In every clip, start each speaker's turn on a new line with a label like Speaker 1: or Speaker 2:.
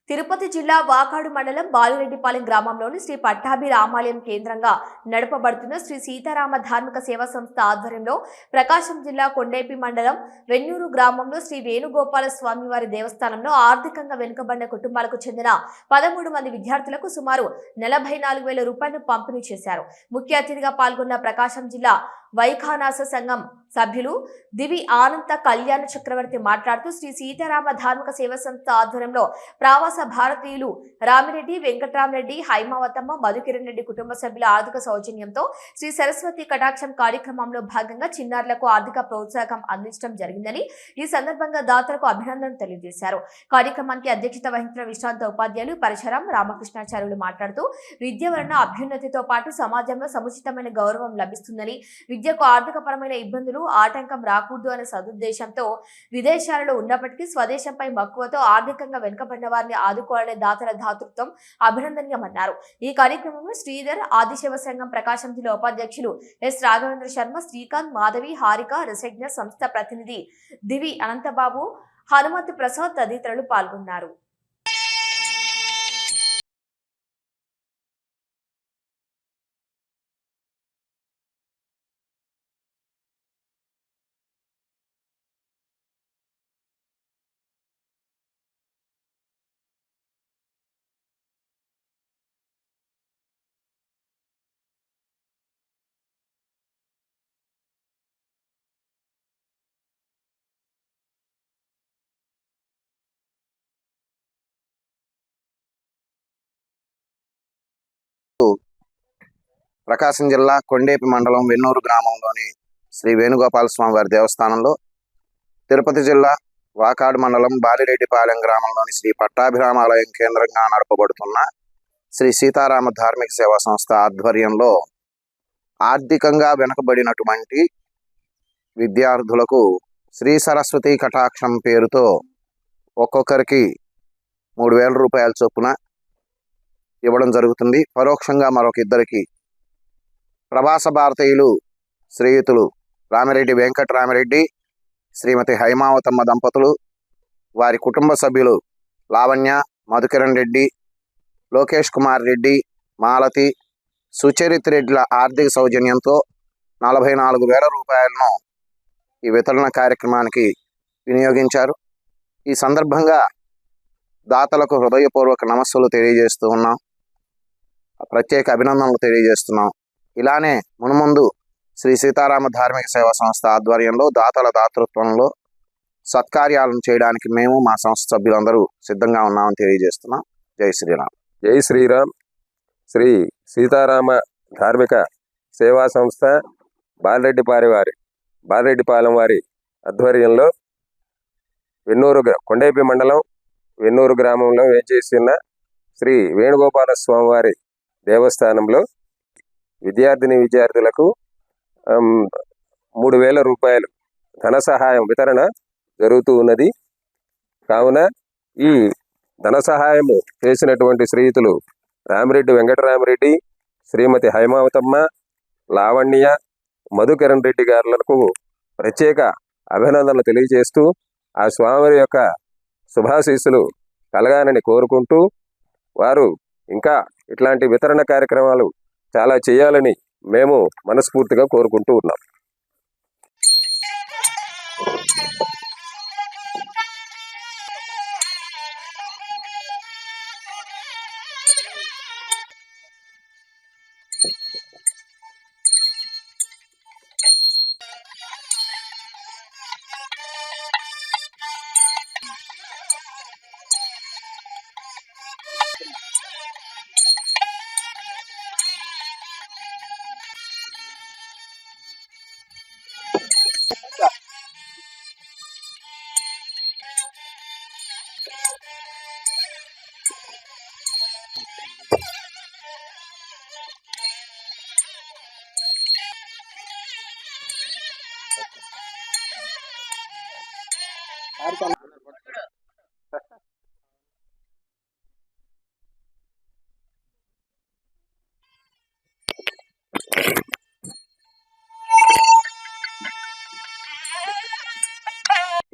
Speaker 1: తిరుపతి జిల్లా వాకాడు మండలం బాలిరెడ్డిపాలెం గ్రామంలోని శ్రీ పట్టాభి రామాలయం కేంద్రంగా నడపబడుతున్న శ్రీ సీతారామ ధార్మిక సేవా సంస్థ ఆధ్వర్యంలో ప్రకాశం జిల్లా కొండేపి మండలం వెన్నూరు గ్రామంలో శ్రీ వేణుగోపాల స్వామి వారి దేవస్థానంలో ఆర్థికంగా వెనుకబడిన కుటుంబాలకు చెందిన 13 మంది విద్యార్థులకు సుమారు 44,000 రూపాయలను పంపిణీ చేశారు. ముఖ్య అతిథిగా పాల్గొన్న ప్రకాశం జిల్లా వైఖానాస సంఘం సభ్యులు దివి ఆనంత కళ్యాణ చక్రవర్తి మాట్లాడుతూ శ్రీ సీతారామ ధార్మిక సేవా సంస్థ ఆధ్వర్యంలో ప్రవాస భారతీయులు రామిరెడ్డి, వెంకట్రామరెడ్డి, హైమావతమ్మ, మధుకిరణ్ రెడ్డి కుటుంబ సభ్యుల ఆర్థిక సౌజన్యంతో శ్రీ సరస్వతి కటాక్షం కార్యక్రమంలో భాగంగా చిన్నారులకు ఆర్థిక ప్రోత్సాహం అందించడం జరిగిందని ఈ సందర్భంగా దాతలకు అభినందనలు తెలియజేశారు. కార్యక్రమానికి అధ్యక్షత వహించిన విశ్రాంత ఉపాధ్యాయులు పరశురాం రామకృష్ణాచార్యులు మాట్లాడుతూ విద్య వలన అభ్యున్నతితో పాటు సమాజంలో సముచితమైన గౌరవం లభిస్తుందని, విద్యకు ఆర్థికపరమైన ఇబ్బందులు ఆటంకం రాకూడదు అనే సదుద్దేశంతో విదేశాలలో ఉన్నప్పటికీ స్వదేశంపై మక్కువతో ఆర్థికంగా వెనుకబడిన వారిని ఆదుకోవాలనే దాతల దాతృత్వం అభినందనీయమన్నారు. ఈ కార్యక్రమంలో శ్రీధర్, ఆదిశివ సంఘం ప్రకాశం జిల్లా ఉపాధ్యక్షులు ఎస్ రాఘవేంద్ర శర్మ, శ్రీకాంత్, మాధవి, హారిక, రసజ్ఞ సంస్థ ప్రతినిధి దివి అనంతబాబు, హనుమంత్ ప్రసాద్ తదితరులు పాల్గొన్నారు.
Speaker 2: ప్రకాశం జిల్లా కొండేపి మండలం వెన్నూరు గ్రామంలోని శ్రీ వేణుగోపాల స్వామి వారి దేవస్థానంలో, తిరుపతి జిల్లా వాకాడు మండలం బాలిరెడ్డిపాలెం గ్రామంలోని శ్రీ పట్టాభిరామాలయం కేంద్రంగా నడపబడుతున్న శ్రీ సీతారామ ధార్మిక సేవా సంస్థ ఆధ్వర్యంలో ఆర్థికంగా వెనుకబడినటువంటి విద్యార్థులకు శ్రీ సరస్వతి కటాక్షం పేరుతో ఒక్కొక్కరికి 3,000 రూపాయల చొప్పున ఇవ్వడం జరుగుతుంది. పరోక్షంగా మరొక ఇద్దరికి ప్రవాస భారతీయులు శ్రీయుతులు రామిరెడ్డి, వెంకట్రామరెడ్డి, శ్రీమతి హైమావతమ్మ దంపతులు, వారి కుటుంబ సభ్యులు లావణ్య, మధుకిరణ్ రెడ్డి, లోకేష్ కుమార్ రెడ్డి, మాలతి, సుచరిత్ రెడ్డిల ఆర్థిక సౌజన్యంతో 44,000 రూపాయలను ఈ వితరణ కార్యక్రమానికి వినియోగించారు. ఈ సందర్భంగా దాతలకు హృదయపూర్వక నమస్సులు తెలియజేస్తూ ఉన్నాం, ప్రత్యేక అభినందనలు తెలియజేస్తున్నాం. ఇలానే మునుముందు శ్రీ సీతారామ ధార్మిక సేవా సంస్థ ఆధ్వర్యంలో దాతల దాతృత్వంలో సత్కార్యాలను చేయడానికి మేము మా సంస్థ సభ్యులందరూ సిద్ధంగా ఉన్నామని తెలియజేస్తున్నాం. జై శ్రీరామ్.
Speaker 3: జై శ్రీరామ్. శ్రీ సీతారామ ధార్మిక సేవా సంస్థ బాలిరెడ్డిపాలెం వారి ఆధ్వర్యంలో కొండేపి మండలం వెన్నూరు గ్రామంలో వేంచేసిన శ్రీ వేణుగోపాల స్వామి వారి దేవస్థానంలో విద్యార్థులకు 3,000 రూపాయలు ధన సహాయం వితరణ జరుగుతూ ఉన్నది. కావున ఈ ధన సహాయము చేసినటువంటి శ్రీయుతులు రామిరెడ్డి, వెంకటరామరెడ్డి, శ్రీమతి హైమావతమ్మ, లావణ్య, మధుకిరణ్ రెడ్డి గారులకు ప్రత్యేక అభినందనలు తెలియజేస్తూ ఆ స్వామి యొక్క శుభాశీస్సులు కలగాలని కోరుకుంటూ, వారు ఇంకా ఇట్లాంటి వితరణ కార్యక్రమాలు చాలా చేయాలని మేము మనస్ఫూర్తిగా కోరుకుంటూ ఉన్నాం.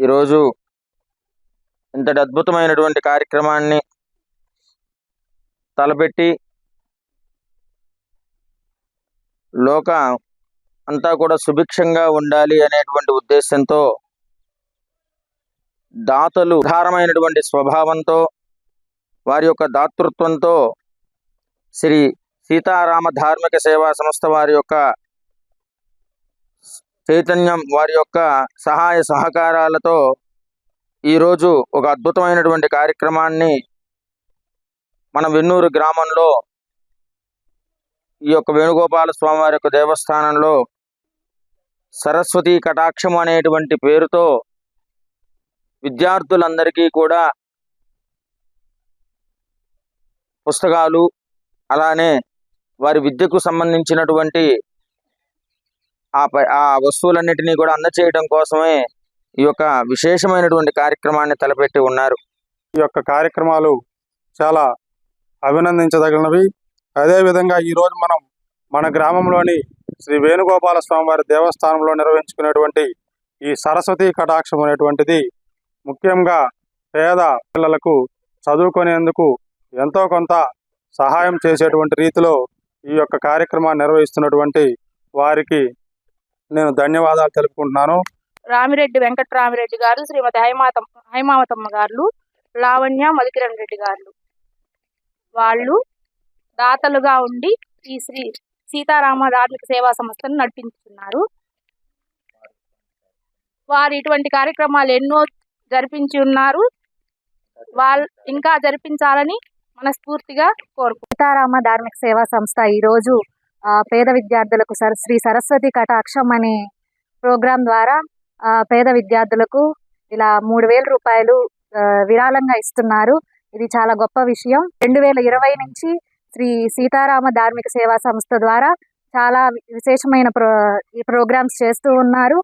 Speaker 4: ఈరోజు ఇంతటి అద్భుతమైనటువంటి కార్యక్రమాన్ని తలపెట్టి లోక అంతా కూడా సుభిక్షంగా ఉండాలి అనేటువంటి ఉద్దేశంతో దాతలు ఉదారమైనటువంటి స్వభావంతో వారి యొక్క దాతృత్వంతో శ్రీ సీతారామ ధార్మిక సేవా సంస్థ వారి యొక్క చైతన్యం, వారి యొక్క సహాయ సహకారాలతో ఈరోజు ఒక అద్భుతమైనటువంటి కార్యక్రమాన్ని మన వెన్నూరు గ్రామంలో ఈ యొక్క వేణుగోపాల స్వామి వారి యొక్క దేవస్థానంలో సరస్వతి కటాక్షం అనేటువంటి పేరుతో విద్యార్థులందరికీ కూడా పుస్తకాలు, అలానే వారి విద్యకు సంబంధించినటువంటి ఆ వస్తువులన్నిటినీ కూడా అందచేయడం కోసమే ఈ యొక్క విశేషమైనటువంటి కార్యక్రమాన్ని తలపెట్టి ఉన్నారు.
Speaker 5: ఈ యొక్క కార్యక్రమాలు చాలా అభినందించదగినవి. అదేవిధంగా ఈరోజు మనం మన గ్రామంలోని శ్రీ వేణుగోపాల స్వామి వారి దేవస్థానంలో నిర్వహించుకునేటువంటి ఈ సరస్వతి కటాక్షం అనేటువంటిది ముఖ్యంగా పేద పిల్లలకు చదువుకునేందుకు ఎంతో కొంత సహాయం చేసేటువంటి రీతిలో ఈ యొక్క కార్యక్రమాన్ని నిర్వహిస్తున్నటువంటి వారికి నేను ధన్యవాదాలు తెలుపుకుంటున్నాను.
Speaker 6: రామిరెడ్డి వెంకట్రామిరెడ్డి గారు, శ్రీమతి హైమావతమ్మ గారు, లావణ్య మధుకిరణ్ రెడ్డి గారు వాళ్ళు దాతలుగా ఉండి ఈ శ్రీ సీతారామ ధార్మిక సేవా సంస్థను నడిపించుతున్నారు. వారు ఇటువంటి కార్యక్రమాలు ఎన్నో జరిపించి ఉన్నారు. వాళ్ళు ఇంకా జరిపించాలని మనస్ఫూర్తిగా కోరుకుంటున్నారు.
Speaker 7: సీతారామ ధార్మిక సేవా సంస్థ ఈరోజు పేద విద్యార్థులకు శ్రీ సరస్వతి కటాక్షం అనే ప్రోగ్రాం ద్వారా పేద విద్యార్థులకు ఇలా 3,000 రూపాయలు విరాళంగా ఇస్తున్నారు. ఇది చాలా గొప్ప విషయం. 2020 నుంచి శ్రీ సీతారామ ధార్మిక సేవా సంస్థ ద్వారా చాలా విశేషమైన ఈ ప్రోగ్రామ్స్ చేస్తూ ఉన్నారు.